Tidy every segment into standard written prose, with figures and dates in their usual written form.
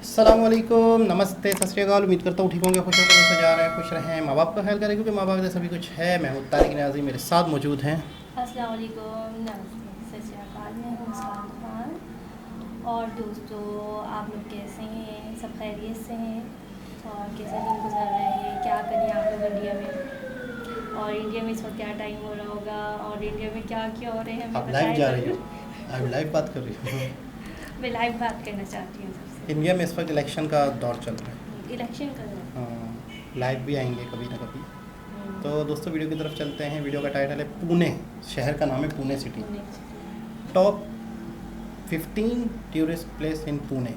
अस्सलाम वालेकुम, नमस्ते, सत श्री अकाल। उम्मीद करता हूँ ठीक होंगे, खुश होकर दोस्तों जा रहे हैं, खुश रहें, माँ बाप का ख्याल करें क्योंकि माँ बाप से सभी कुछ है। मैं हूँ तारिक नियाज़ी, मेरे साथ मौजूद हैं। अस्सलाम वालेकुम, नमस्ते, सत श्री अकाल। मैं हूँ मुस्कान खान। और दोस्तों, आप लोग कैसे हैं? सब खैरियत से हैं? और कैसा दिन गुजर रहे हैं? क्या करें आप लोग इंडिया में? और इंडिया में इस वक्त क्या टाइम हो रहा होगा? और इंडिया में क्या क्या हो रहे हैं हमें आप लाइव जा रही हो? बताएं। आप लाइव बात कर रही हो? मैं लाइव बात करना चाहती हूँ सबसे। इंडिया में इस वक्त इलेक्शन का दौर चल रहा है। इलेक्शन का हाँ, लाइव भी आएंगे कभी ना कभी। तो दोस्तों वीडियो की तरफ चलते हैं। वीडियो का टाइटल है पुणे, शहर का नाम है Pune city. Top 15 tourist place in Pune.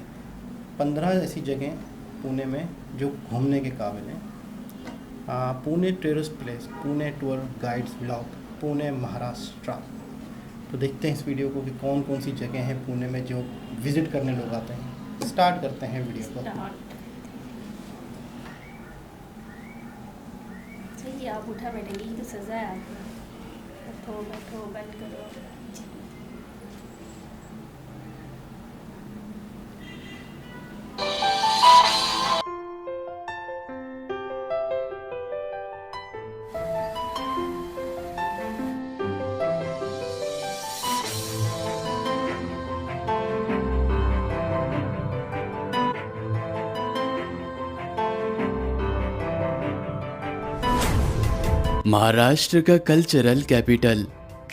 15 ऐसी जगह पुणे में जो घूमने के काबिल हैं। Pune tourist place, Pune tour guides blog, Pune Maharashtra. तो देखते हैं इस वीडियो को कि कौन कौन सी जगह हैं पुणे में जो विज़िट करने लोग आते हैं। स्टार्ट करते हैं वीडियो को। सही, आप उठा बैठेंगे, ये तो सज़ा है आपको। बैठो बैठो, बंद करो। महाराष्ट्र का कल्चरल कैपिटल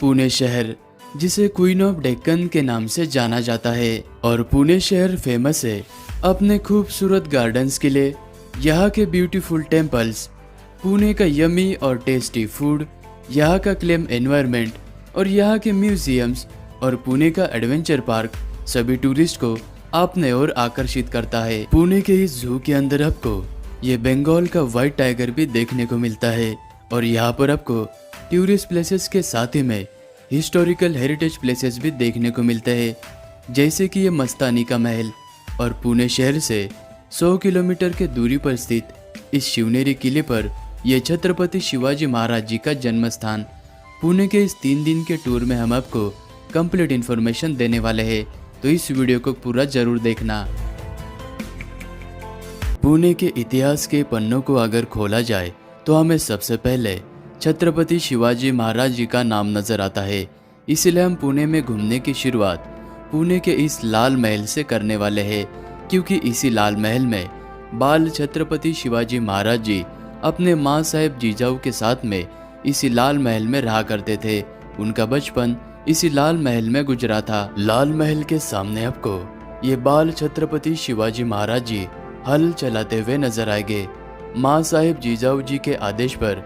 पुणे शहर, जिसे क्वीन ऑफ डेक्कन के नाम से जाना जाता है। और पुणे शहर फेमस है अपने खूबसूरत गार्डन्स के लिए, यहाँ के ब्यूटीफुल टेम्पल्स, पुणे का यमी और टेस्टी फूड, यहाँ का क्लीन एनवायरनमेंट और यहाँ के म्यूजियम्स और पुणे का एडवेंचर पार्क सभी टूरिस्ट को अपने ओर आकर्षित करता है। पुणे के इस जू के अंदर आपको ये बंगाल का व्हाइट टाइगर भी देखने को मिलता है। और यहाँ पर आपको टूरिस्ट प्लेसेस के साथ ही में हिस्टोरिकल हेरिटेज प्लेसेस भी देखने को मिलते हैं, जैसे कि ये मस्तानी का महल। और पुणे शहर से 100 किलोमीटर के दूरी पर स्थित इस शिवनेरी किले पर यह छत्रपति शिवाजी महाराज जी का जन्म स्थान। पुणे के इस 3 दिन के टूर में हम आपको कंप्लीट इन्फॉर्मेशन देने वाले हैं, तो इस वीडियो को पूरा जरूर देखना। पुणे के इतिहास के पन्नों को अगर खोला जाए तो हमें सबसे पहले छत्रपति शिवाजी महाराज जी का नाम नजर आता है। इसलिए हम पुणे में घूमने की शुरुआत पुणे के इस लाल महल से करने वाले हैं, क्योंकि इसी लाल महल में बाल छत्रपति शिवाजी महाराज जी अपने माँ साहेब जीजाऊ के साथ में इसी लाल महल में रहा करते थे। उनका बचपन इसी लाल महल में गुजरा था। लाल महल के सामने आपको ये बाल छत्रपति शिवाजी महाराज जी हल चलाते हुए नजर आएंगे। माँ साहेब जीजाऊ जी के आदेश पर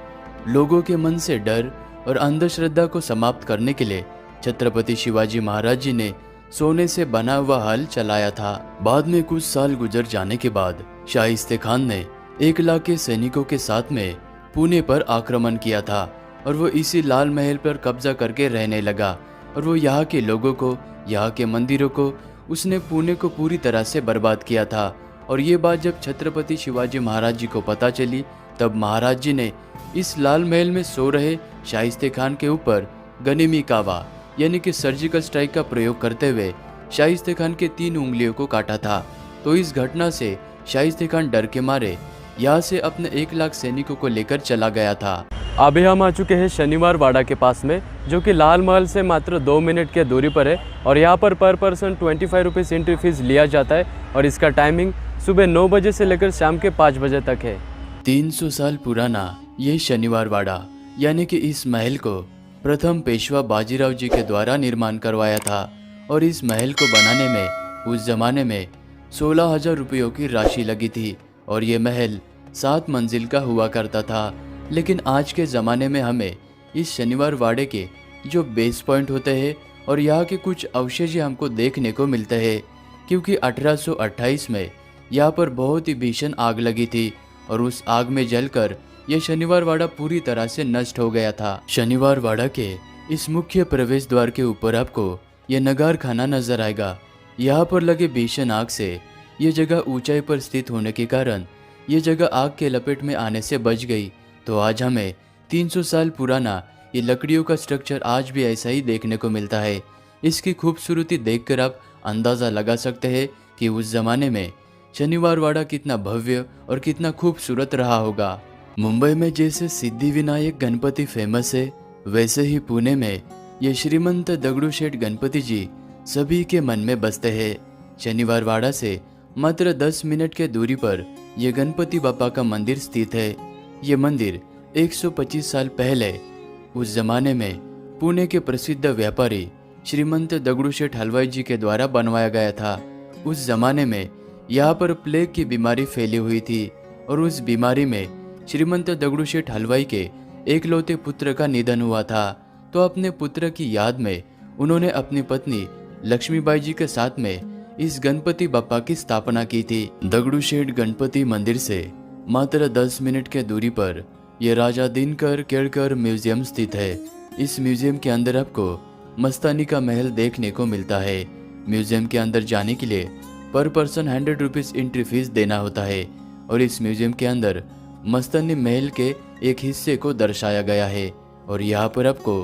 लोगों के मन से डर और अंधश्रद्धा को समाप्त करने के लिए छत्रपति शिवाजी महाराज जी ने सोने से बना हुआ हल चलाया था। बाद में कुछ साल गुजर जाने के बाद शाइस्ते खान ने 1 लाख के सैनिकों के साथ में पुणे पर आक्रमण किया था और वो इसी लाल महल पर कब्जा करके रहने लगा। और वो यहाँ के लोगों को, यहाँ के मंदिरों को, उसने पुणे को पूरी तरह से बर्बाद किया था। और ये बात जब छत्रपति शिवाजी महाराज जी को पता चली, तब महाराज जी ने इस लाल महल में सो रहे शाइस्ते खान के ऊपर गनीमी कावा यानी कि सर्जिकल स्ट्राइक का प्रयोग करते हुए शाइस्ते खान के 3 उंगलियों को काटा था। तो इस घटना से शाइस्ते खान डर के मारे यहाँ से अपने 1 लाख सैनिकों को लेकर चला गया था। अभी हम आ चुके हैं शनिवार वाड़ा के पास में, जो कि लाल महल से मात्र 2 मिनट के दूरी पर है। और यहाँ पर पर्सन 25 रुपीज़ एंट्री फीस लिया जाता है और इसका टाइमिंग सुबह 9 बजे से लेकर शाम के 5 बजे तक है। 300 साल पुराना ये शनिवार वाड़ा यानी कि इस महल को प्रथम पेशवा बाजीराव जी के द्वारा निर्माण करवाया था। और इस महल को बनाने में उस जमाने में 16,000 रुपयों की राशि लगी थी। और ये महल 7 मंजिल का हुआ करता था। लेकिन आज के ज़माने में हमें इस शनिवार वाड़े के जो बेस पॉइंट होते हैं और यहाँ के कुछ अवशेष हमको देखने को मिलते हैं, क्योंकि 1828 में यहाँ पर बहुत ही भीषण आग लगी थी और उस आग में जलकर यह शनिवार वाड़ा पूरी तरह से नष्ट हो गया था। शनिवार वाड़ा के इस मुख्य प्रवेश द्वार के ऊपर आपको यह नगार खाना नजर आएगा। यहाँ पर लगे भीषण आग से ये जगह ऊंचाई पर स्थित होने के कारण ये जगह आग के लपेट में आने से बच गई। तो आज हमें 300 साल पुराना ये लकड़ियों का स्ट्रक्चर आज भी ऐसा ही देखने को मिलता है। इसकी खूबसूरती देखकर आप अंदाज़ा लगा सकते हैं कि उस ज़माने में शनिवार वाड़ा कितना भव्य और कितना खूबसूरत रहा होगा। मुंबई में जैसे सिद्धि विनायक गणपति फेमस है, वैसे ही पुणे में ये श्रीमंत दगड़ूशेठ गणपति जी सभी के मन में बसते हैं। शनिवार वाड़ा से मात्र 10 मिनट के दूरी पर यह गणपति बापा का मंदिर स्थित है। ये मंदिर 125 साल पहले उस जमाने में पुणे के प्रसिद्ध व्यापारी श्रीमंत दगड़ूशेठ हलवाई जी के द्वारा बनवाया गया था। उस जमाने में यहाँ पर प्लेग की बीमारी फैली हुई थी और उस बीमारी में श्रीमंत दगड़ूशेठ हलवाई के एकलौते पुत्र का निधन हुआ था। तो अपने पुत्र की याद में उन्होंने अपनी पत्नी लक्ष्मीबाई जी के साथ में इस गणपति बप्पा की स्थापना की थी। दगड़ूशेठ गणपति मंदिर से मात्र 10 मिनट के दूरी पर यह राजा दिनकर केळकर म्यूजियम स्थित है। इस म्यूजियम के अंदर आपको मस्तानी का महल देखने को मिलता है। म्यूजियम के अंदर जाने के लिए पर पर्सन 100 रुपीज एंट्री फीस देना होता है और इस म्यूजियम के अंदर मस्तानी महल के एक हिस्से को दर्शाया गया है और यहाँ पर आपको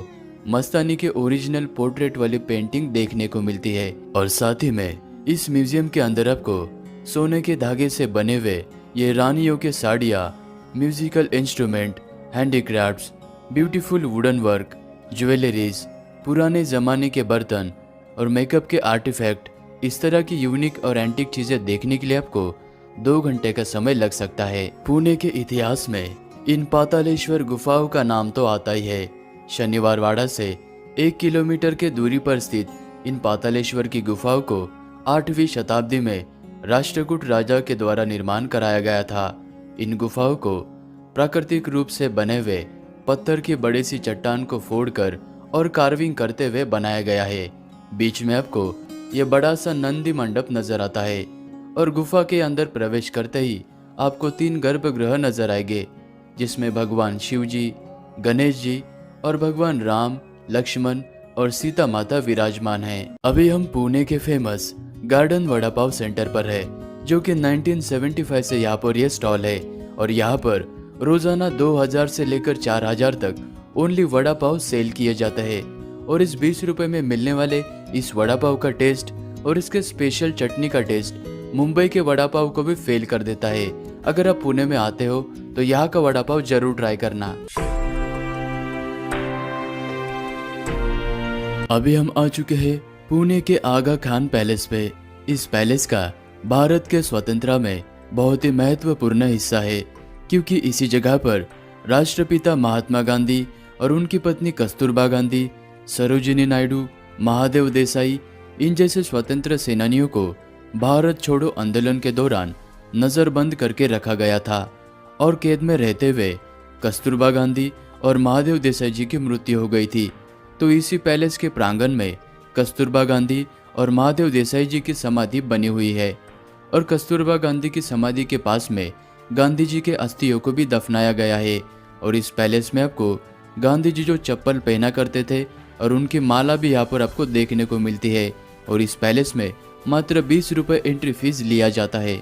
मस्तानी के ओरिजिनल पोर्ट्रेट वाली पेंटिंग देखने को मिलती है। और साथ ही में इस म्यूजियम के अंदर आपको सोने के धागे से बने हुए ये रानियों के साड़ियाँ, musical instrument, handicrafts, beautiful wooden work, jewelleries, पुराने ज़माने के बर्तन और मेकअप के आर्टिफैक्ट, इस तरह की यूनिक और एंटीक चीज़ें देखने के लिए आपको 2 घंटे का समय लग सकता है। पुणे के इतिहास में इन पातालेश्वर गुफाओं का नाम तो आता ही है। शनिवार वाड़ा से 1 किलोमीटर के दूरी पर स्थित इन पातालेश्वर की गुफाओं को 8वीं शताब्दी में राष्ट्रकूट राजा के द्वारा निर्माण कराया गया था। इन गुफाओं को प्राकृतिक रूप से बने हुए पत्थर की बड़ी सी चट्टान को फोड़कर और कार्विंग करते हुए बनाया गया है। बीच में आपको यह बड़ा सा नंदी मंडप नजर आता है और गुफा के अंदर प्रवेश करते ही आपको 3 गर्भगृह नजर आएंगे, जिसमें भगवान शिव जी, गणेश जी और भगवान राम, लक्ष्मण और सीता माता विराजमान हैं। अभी हम पुणे के famous garden vada pav centre पर है, जो कि 1975 से यहाँ पर यह स्टॉल है और यहाँ पर रोजाना 2000 से लेकर 4000 तक ओनली वड़ा पाव सेल किए जाते हैं। और इस 20 रुपए में मिलने वाले इस वड़ा पाव का टेस्ट और इसके स्पेशल चटनी का टेस्ट मुंबई के वड़ा पाव को भी फेल कर देता है। अगर आप पुणे में आते हो तो यहाँ का वड़ा पाव जरूर ट्राई करना। अभी हम आ चुके हैं पुणे के आगा खान पैलेस पे। इस पैलेस का भारत के स्वतंत्रता में बहुत ही महत्वपूर्ण हिस्सा है, क्योंकि इसी जगह पर राष्ट्रपिता महात्मा गांधी और उनकी पत्नी कस्तूरबा गांधी, सरोजिनी नायडू, महादेव देसाई, इन जैसे स्वतंत्र सेनानियों को भारत छोड़ो आंदोलन के दौरान नजरबंद करके रखा गया था और कैद में रहते हुए कस्तूरबा गांधी और महादेव देसाई जी की मृत्यु हो गई थी। तो इसी पैलेस के प्रांगण में कस्तूरबा गांधी और महादेव देसाई जी की समाधि बनी हुई है और कस्तूरबा गांधी की समाधि के पास में गांधी जी के अस्थियों को भी दफनाया गया है। और इस पैलेस में आपको गांधी जी जो चप्पल पहना करते थे और उनकी माला भी यहाँ पर आपको देखने को मिलती है। और इस पैलेस में मात्र 20 रुपए एंट्री फीस लिया जाता है।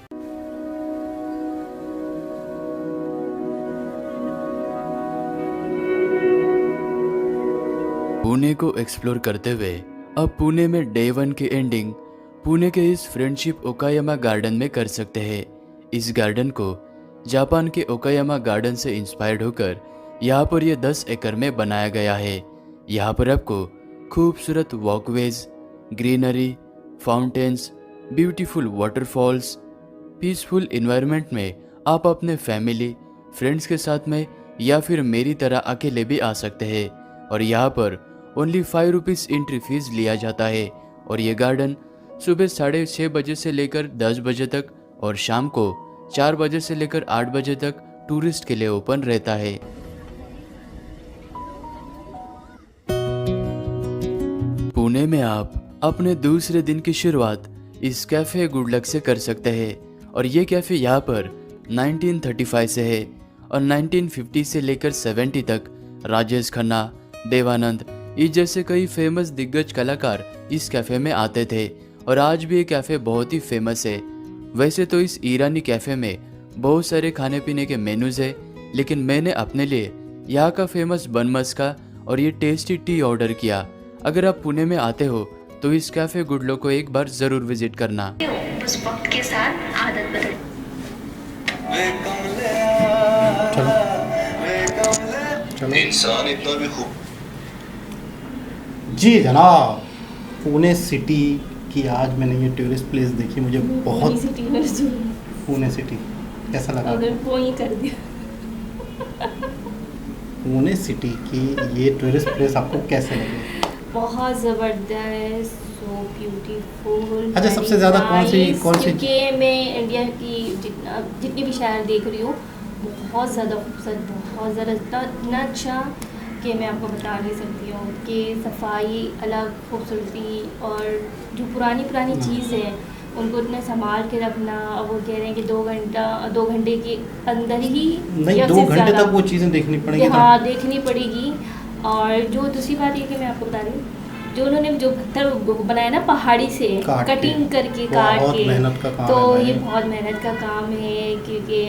पुणे को एक्सप्लोर करते हुए अब पुणे में डे 1 की एंडिंग पुणे के इस फ्रेंडशिप ओकायामा गार्डन में कर सकते हैं। इस गार्डन को जापान के ओकायामा गार्डन से इंस्पायर्ड होकर यहाँ पर यह 10 एकड़ में बनाया गया है। यहाँ पर आपको खूबसूरत walkways, greenery, fountains, beautiful waterfalls, peaceful environment में आप अपने फैमिली, फ्रेंड्स के साथ में या फिर मेरी तरह अकेले भी आ सकते हैं। और यहाँ पर ओनली 5 रुपीज़ एंट्री फीस लिया जाता है। और ये गार्डन सुबह 6:30 बजे से लेकर 10 बजे तक और शाम को 4 बजे से लेकर 8 बजे तक टूरिस्ट के लिए ओपन रहता है। पुणे में आप अपने दूसरे दिन की शुरुआत इस कैफे गुड लक से कर सकते हैं। और ये कैफे यहाँ पर 1935 से है और 1950 से लेकर 70 तक राजेश खन्ना, देवानंद, इस जैसे कई फेमस दिग्गज कलाकार इस कैफे में आते थे। और आज भी ये कैफे बहुत ही फेमस है। वैसे तो इस ईरानी कैफे में बहुत सारे खाने पीने के मेनूज है, लेकिन मैंने अपने लिए यहाँ का फेमस बन मस्का और ये टेस्टी टी ऑर्डर किया। अगर आप पुणे में आते हो तो इस कैफे गुड लक को एक बार जरूर विजिट करना। बस वक्त के साथ आदत बदल चलो चलो इंसान इतना भी खूब जी जनाब, पुणे सिटी की आज मैंने ये टूरिस्ट प्लेस देखी, मुझे बहुत पुणे सिटी कैसा लगा? अगर वो ही कर दिया। पुणे सिटी की ये टूरिस्ट प्लेस आपको कैसे लगे? बहुत ज़बरदस्त, सो ब्यूटीफुल। अच्छा, सबसे ज़्यादा कौन सी क्योंकि मैं इंडिया की जितनी भी शहर देख रही हूँ बहुत ज़्यादा खूबसूरत, बहुत ज़्यादा इतना अच्छा कि मैं आपको बता नहीं सकती हूँ कि सफाई अलग, खूबसूरती, और जो पुरानी चीज़ है उनको इतना संभाल के रखना। अब वो कह रहे हैं कि 2 घंटे के अंदर ही नहीं, 2 घंटे तक वो चीज़ें देखनी पड़ेगी। हाँ, देखनी पड़ेगी। और जो दूसरी बात ये कि मैं आपको बता रही हूँ, जो उन्होंने जो पत्थर बनाया ना पहाड़ी से कटिंग करके काट के, मेहनत का काम तो है ये बहुत मेहनत का काम है, क्योंकि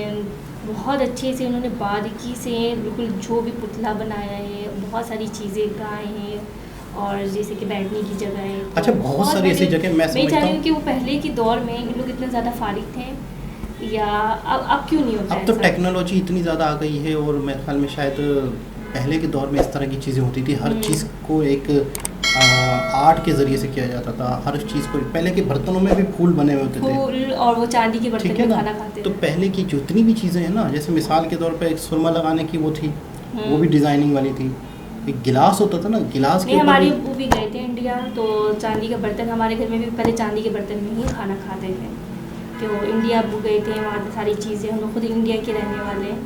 बहुत अच्छे से उन्होंने बारीकी से बिल्कुल जो भी पुतला बनाया है, बहुत सारी चीज़ें गाए हैं, और जैसे कि बैठने की जगह है। अच्छा, बहुत सारी ऐसी जगह मैं समझता चाह रही हूँ हूँ कि वो पहले के दौर में इन लोग इतने ज़्यादा फारिग थे, या अब क्यों नहीं होता? अब तो ऐसा? टेक्नोलॉजी इतनी ज़्यादा आ गई है, और मेरे ख्याल में शायद पहले के दौर में इस तरह की चीज़ें होती थी। हर चीज़ को एक आर्ट के ज़रिए से किया जाता था। हर चीज़ को, पहले के बर्तनों में भी फूल बने हुए होते थे, फूल, और वो चांदी के बर्तन ठीक है में ना? खाना खाते तो थे। पहले की जितनी भी चीज़ें हैं ना, जैसे मिसाल के तौर पे एक सुरमा लगाने की वो थी, वो भी डिज़ाइनिंग वाली थी। एक गिलास होता था ना, गिलास के नहीं, ऊपर हमारे भी- वो भी गए थे इंडिया, तो चांदी का बर्तन, हमारे घर में भी पहले चांदी के बर्तन में ही खाना खाते थे। तो इंडिया वो गए थे, वहाँ की सारी चीज़ें, हम लोग खुद इंडिया के रहने वाले हैं।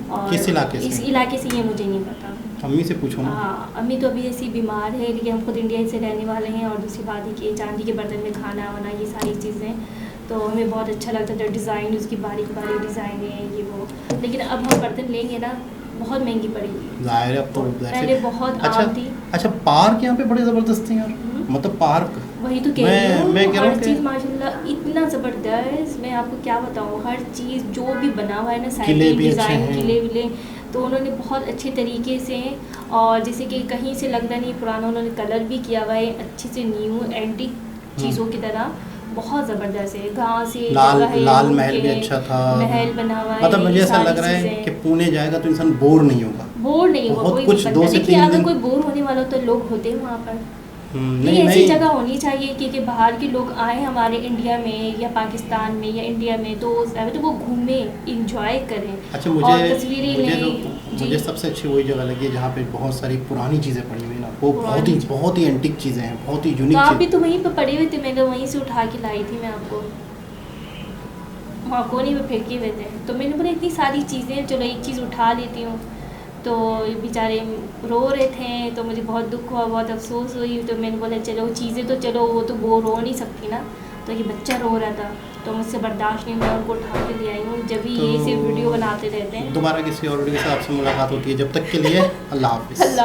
और किस इलाके से? इस इलाके से ये मुझे नहीं पता। अम्मी से पूछो ना। हाँ, अम्मी तो अभी ऐसी बीमार है, लेकिन हम खुद इंडिया से रहने वाले हैं। और दूसरी बात है कि चांदी के बर्तन में खाना वाना, ये सारी चीज़ें तो हमें बहुत अच्छा लगता था। डिज़ाइन उसकी बारीक डिज़ाइन है ये वो, लेकिन अब हम बर्तन लेंगे ना, बहुत महंगी पड़ेगी। ज़ाहिर है, अब तो पहले बहुत अच्छा आम थी। अच्छा, पार्क यहाँ पे बड़े ज़बरदस्त हैं यार, मतलब पार्क। वही तो कह रही हूँ, मैं कह रहा हूँ हर कि- चीज़ माशाल्लाह इतना ज़बरदस्त, मैं आपको क्या बताऊँ। हर चीज़ जो भी बना हुआ है ना, किले साइड भी अच्छे डिज़ाइन, हैं। किले विले, तो उन्होंने बहुत अच्छे तरीके से, और जैसे कि कहीं से लगता नहीं पुराना, उन्होंने कलर भी किया हुआ है अच्छे से, न्यू एंटीक चीज़ों की तरह, बहुत ज़बरदस्त है। घास से लाल जगह है, लाल रूम महल के, भी अच्छा था, महल बना हुआ है। मतलब मुझे ये ऐसा सारी लग रहा है चीज़ें। कि पुणे जाएगा तो इंसान बोर नहीं होगा। बोर नहीं होगा बहुत कोई कुछ भी 2 बंदा। से देखिए, 3 अगर दिन कोई बोर होने वाला हो तो लोग होते हैं वहाँ पर। नहीं, नहीं ऐसी नहीं, जगह होनी चाहिए कि बाहर के लोग आए हमारे इंडिया में या पाकिस्तान में या इंडिया में, तो वो घूमें, इंजॉय करें। अच्छा, और तस्वीरें लें। मुझे जी। सबसे अच्छी वही जगह लगी है जहाँ पे बहुत सारी पुरानी चीज़ें पड़ी हुई है ना, वो पुरानी बहुत ही एंटिक चीज़ें हैं, बहुत ही तो यूनिक आप भी चीज़। तो वहीं पे पड़े हुए थे, मैंने वहीं से उठा के लाई थी मैं आपको, वहाँ कोने में फेंके हुए थे। तो मैंने बोला इतनी सारी चीज़ें, चलो एक चीज़ उठा लेती हूँ। तो बेचारे रो रहे थे, तो मुझे बहुत दुख हुआ, बहुत अफसोस हुई। तो मैंने बोला चलो चीज़ें तो चलो, वो तो वो रो नहीं सकती ना, तो ये बच्चा रो रहा था, तो मुझसे बर्दाश्त नहीं, मैं उनको उठा के ले आई हूँ। जब भी ये तो सिर्फ वीडियो बनाते रहते हैं। दोबारा किसी और वीडियो के साथ आपसे मुलाकात होती है, जब तक के लिए अल्लाह हाफिज़।